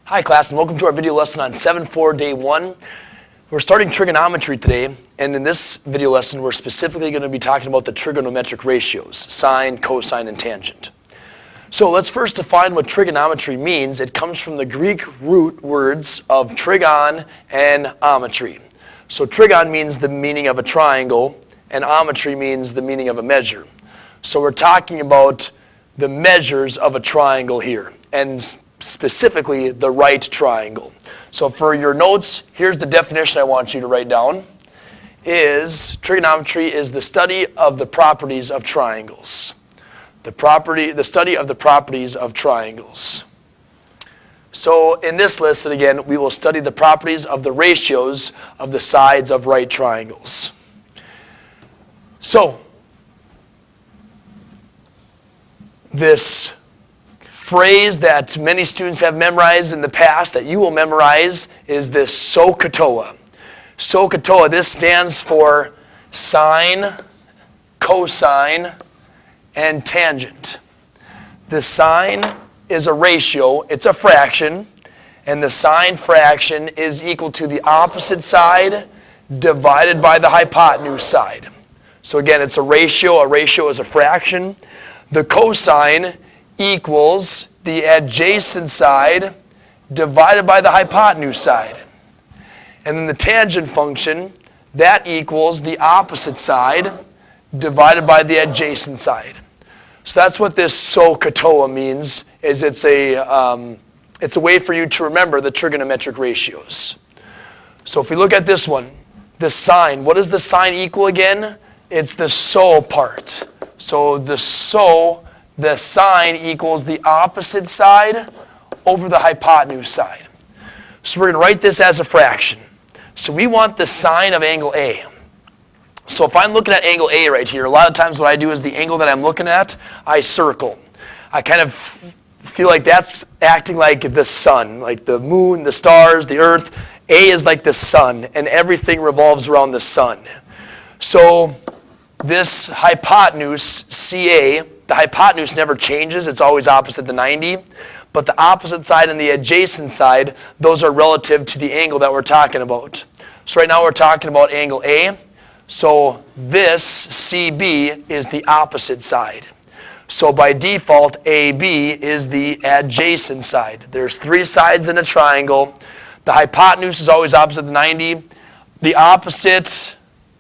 Hi class, and welcome to our video lesson on 7-4 day 1. We're starting trigonometry today, and in this video lesson we're specifically going to be talking about the trigonometric ratios, sine, cosine, and tangent. So let's first define what trigonometry means. It comes from the Greek root words of trigon and ometry. So trigon means the meaning of a triangle, and ometry means the meaning of a measure. So we're talking about the measures of a triangle here, and specifically the right triangle. So for your notes, here's the definition I want you to write down. Trigonometry is the study of the properties of triangles. The study of the properties of triangles. So in this lesson, again, we will study the properties of the ratios of the sides of right triangles. So this phrase that many students have memorized in the past that you will memorize is this Sohcahtoa. Sohcahtoa, this stands for sine, cosine, and tangent. The sine is a ratio, it's a fraction, and the sine fraction is equal to the opposite side divided by the hypotenuse side. So again, it's a ratio is a fraction. The cosine equals the adjacent side divided by the hypotenuse side. And then the tangent function, that equals the opposite side divided by the adjacent side. So that's what this Sohcahtoa means, is it's a way for you to remember the trigonometric ratios. So if we look at this one, the sine, what does the sine equal again? It's the so part. So the sine equals the opposite side over the hypotenuse side. So we're going to write this as a fraction. So we want the sine of angle A. So if I'm looking at angle A right here, a lot of times what I do is the angle that I'm looking at, I circle. I kind of feel like that's acting like the sun, like the moon, the stars, the earth. A is like the sun, and everything revolves around the sun. So this hypotenuse, CA, the hypotenuse never changes, it's always opposite the 90, but the opposite side and the adjacent side, those are relative to the angle that we're talking about. So right now we're talking about angle A, so this CB is the opposite side. So by default, AB is the adjacent side. There's three sides in a triangle. The hypotenuse is always opposite the 90. The opposite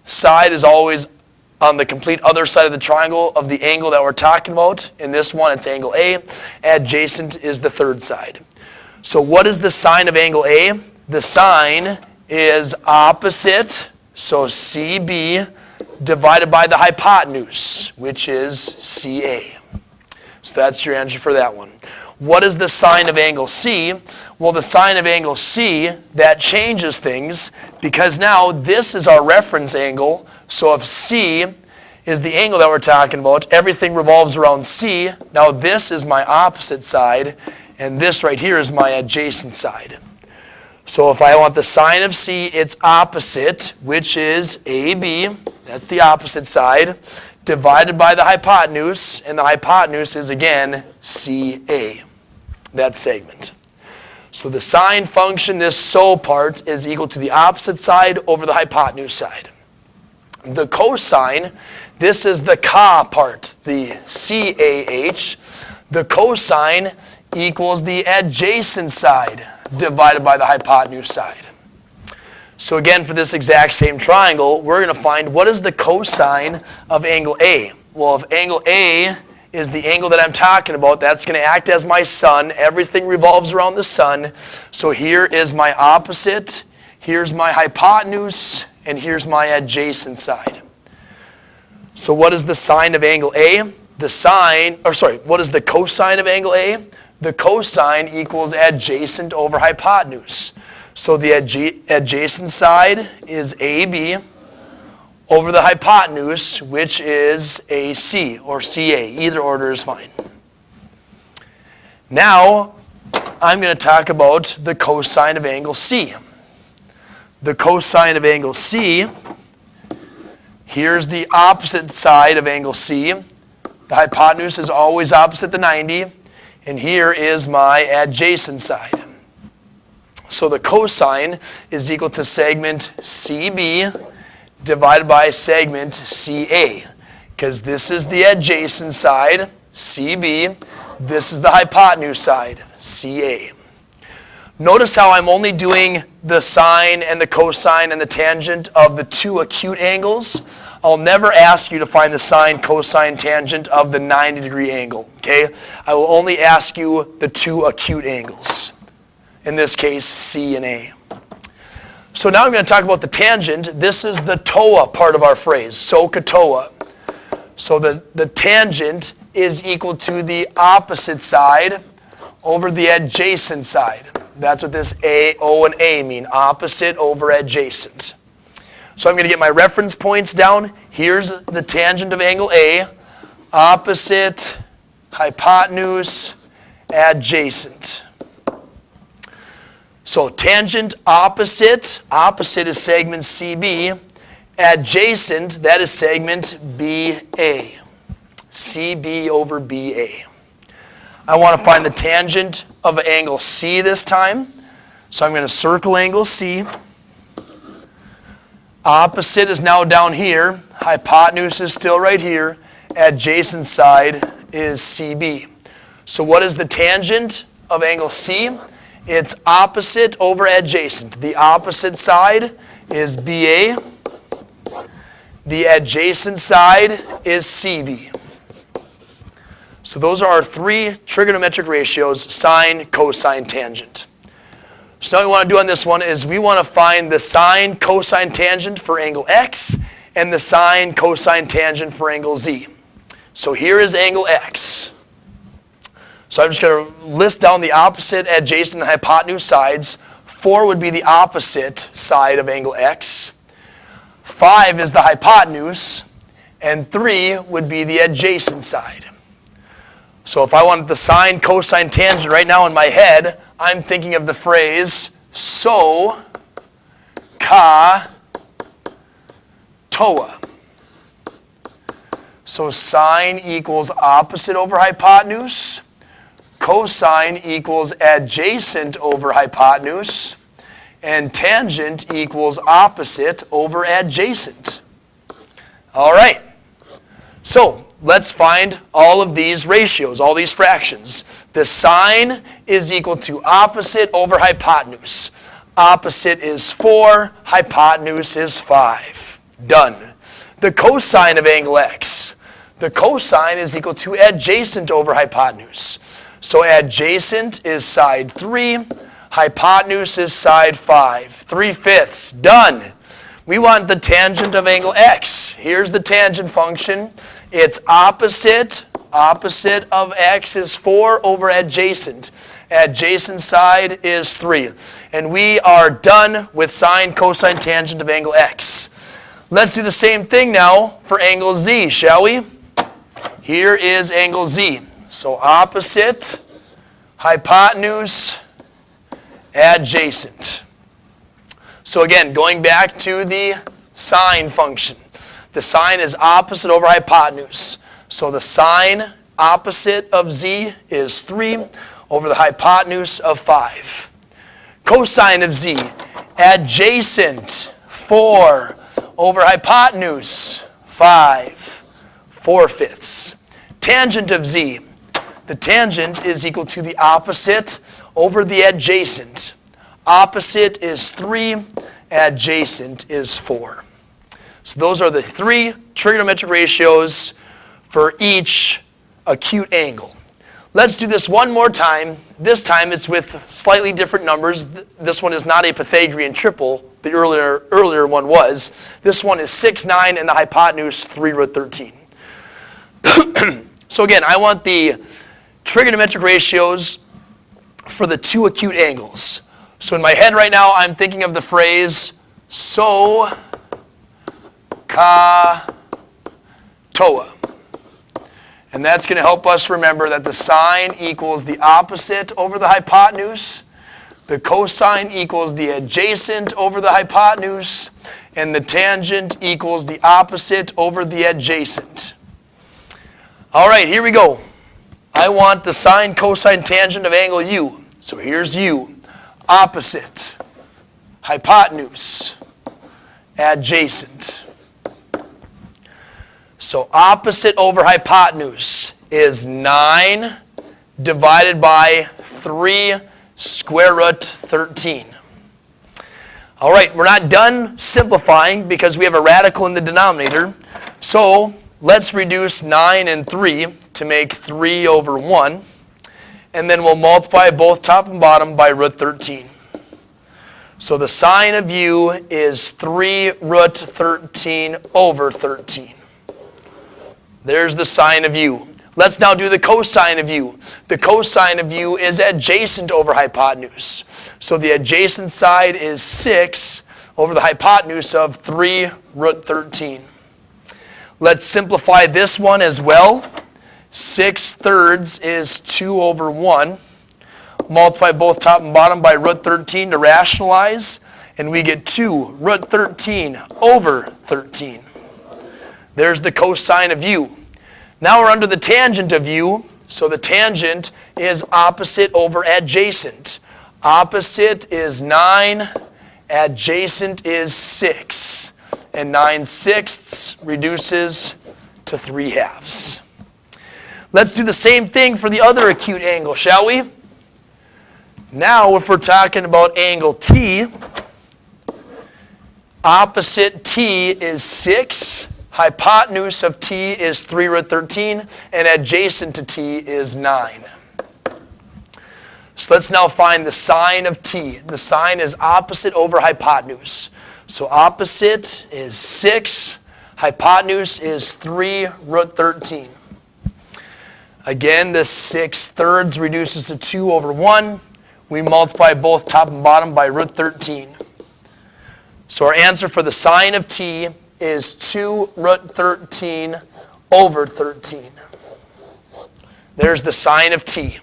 side is always on the complete other side of the triangle of the angle that we're talking about. In this one, it's angle A. Adjacent is the third side. So what is the sine of angle A? The sine is opposite, so CB, divided by the hypotenuse, which is CA. So that's your answer for that one. What is the sine of angle C? Well, the sine of angle C, that changes things because now this is our reference angle. So if C is the angle that we're talking about, everything revolves around C. Now this is my opposite side, and this right here is my adjacent side. So if I want the sine of C, it's opposite, which is AB, that's the opposite side, divided by the hypotenuse, and the hypotenuse is again CA, that segment. So the sine function, this so part, is equal to the opposite side over the hypotenuse side. The cosine, this is the ca part, the CAH. The cosine equals the adjacent side divided by the hypotenuse side. So again, for this exact same triangle, we're going to find what is the cosine of angle A. Well, if angle A is the angle that I'm talking about, that's going to act as my sun. Everything revolves around the sun. So here is my opposite, here's my hypotenuse, and here's my adjacent side. So what is the sine of angle A? What is the cosine of angle A? The cosine equals adjacent over hypotenuse. So the adjacent side is AB over the hypotenuse, which is AC or CA. Either order is fine. Now, I'm going to talk about the cosine of angle C. The cosine of angle C, here's the opposite side of angle C. The hypotenuse is always opposite the 90. And here is my adjacent side. So the cosine is equal to segment CB divided by segment CA, because this is the adjacent side, CB. This is the hypotenuse side, CA. Notice how I'm only doing the sine and the cosine and the tangent of the two acute angles. I'll never ask you to find the sine, cosine, tangent of the 90-degree angle, okay? I will only ask you the two acute angles. In this case, C and A. So now I'm going to talk about the tangent. This is the toa part of our phrase, Sohcahtoa. So the tangent is equal to the opposite side over the adjacent side. That's what this O and A mean, opposite over adjacent. So I'm going to get my reference points down. Here's the tangent of angle A, opposite, hypotenuse, adjacent. So tangent, opposite is segment CB. Adjacent, that is segment BA. CB over BA. I want to find the tangent of angle C this time. So I'm going to circle angle C. Opposite is now down here. Hypotenuse is still right here. Adjacent side is CB. So what is the tangent of angle C? It's opposite over adjacent. The opposite side is BA. The adjacent side is CB. So those are our three trigonometric ratios, sine, cosine, tangent. So now what we want to do on this one is we want to find the sine, cosine, tangent for angle X and the sine, cosine, tangent for angle Z. So here is angle X. So I'm just going to list down the opposite, adjacent, and hypotenuse sides. 4 would be the opposite side of angle X. 5 is the hypotenuse. And 3 would be the adjacent side. So if I wanted the sine, cosine, tangent right now in my head, I'm thinking of the phrase Sohcahtoa. So sine equals opposite over hypotenuse. Cosine equals adjacent over hypotenuse. And tangent equals opposite over adjacent. All right. So let's find all of these ratios, all these fractions. The sine is equal to opposite over hypotenuse. Opposite is 4, hypotenuse is 5. Done. The cosine of angle X. The cosine is equal to adjacent over hypotenuse. So adjacent is side 3, hypotenuse is side 5. 3/5. Done. We want the tangent of angle X. Here's the tangent function. It's opposite. Opposite of X is 4 over adjacent. Adjacent side is 3. And we are done with sine, cosine, tangent of angle X. Let's do the same thing now for angle Z, shall we? Here is angle Z. So opposite, hypotenuse, adjacent. So again, going back to the sine function. The sine is opposite over hypotenuse. So the sine opposite of Z is 3 over the hypotenuse of 5. Cosine of Z, adjacent, 4 over hypotenuse, 5. 4/5. Tangent of Z, the tangent is equal to the opposite over the adjacent. Opposite is 3, adjacent is 4. So those are the three trigonometric ratios for each acute angle. Let's do this one more time. This time it's with slightly different numbers. This one is not a Pythagorean triple. The earlier one was. This one is 6, 9, and the hypotenuse 3√13. So again, I want the trigonometric ratios for the two acute angles. So in my head right now, I'm thinking of the phrase Sohcahtoa. And that's going to help us remember that the sine equals the opposite over the hypotenuse, the cosine equals the adjacent over the hypotenuse, and the tangent equals the opposite over the adjacent. All right, here we go. I want the sine, cosine, tangent of angle U. So here's U. opposite, hypotenuse, adjacent. So opposite over hypotenuse is 9 divided by 3 square root 13. All right, we're not done simplifying because we have a radical in the denominator. So let's reduce 9 and 3 to make 3 over 1. And then we'll multiply both top and bottom by root 13. So the sine of u is 3 root 13 over 13. There's the sine of u. Let's now do the cosine of u. The cosine of u is adjacent over hypotenuse. So the adjacent side is 6 over the hypotenuse of 3 root 13. Let's simplify this one as well. 6/3 is 2 over 1. Multiply both top and bottom by root 13 to rationalize, and we get 2 root 13 over 13. There's the cosine of u. Now we're under the tangent of u, so the tangent is opposite over adjacent. Opposite is 9, adjacent is 6, and 9/6 reduces to 3/2. Let's do the same thing for the other acute angle, shall we? Now, if we're talking about angle T, opposite T is 6, hypotenuse of T is 3 root 13, and adjacent to T is 9. So let's now find the sine of T. The sine is opposite over hypotenuse. So opposite is 6, hypotenuse is 3 root 13. Again, this 6/3 reduces to 2 over 1. We multiply both top and bottom by root 13. So our answer for the sine of T is 2 root 13 over 13. There's the sine of T.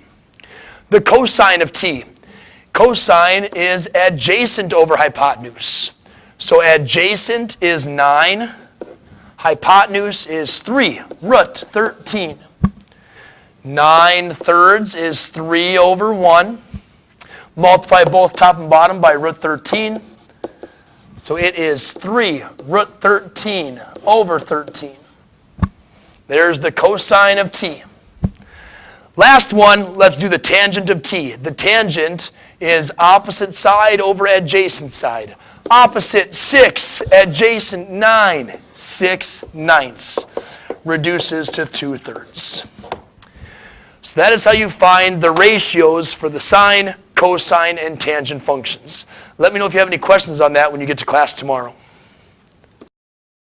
The cosine of T. Cosine is adjacent over hypotenuse. So adjacent is 9. Hypotenuse is 3 root 13. 9/3 is 3 over 1. Multiply both top and bottom by root 13. So it is 3 root 13 over 13. There's the cosine of T. Last one, let's do the tangent of T. The tangent is opposite side over adjacent side. Opposite 6, adjacent 9. 6/9 reduces to 2/3. So that is how you find the ratios for the sine, cosine, and tangent functions. Let me know if you have any questions on that when you get to class tomorrow.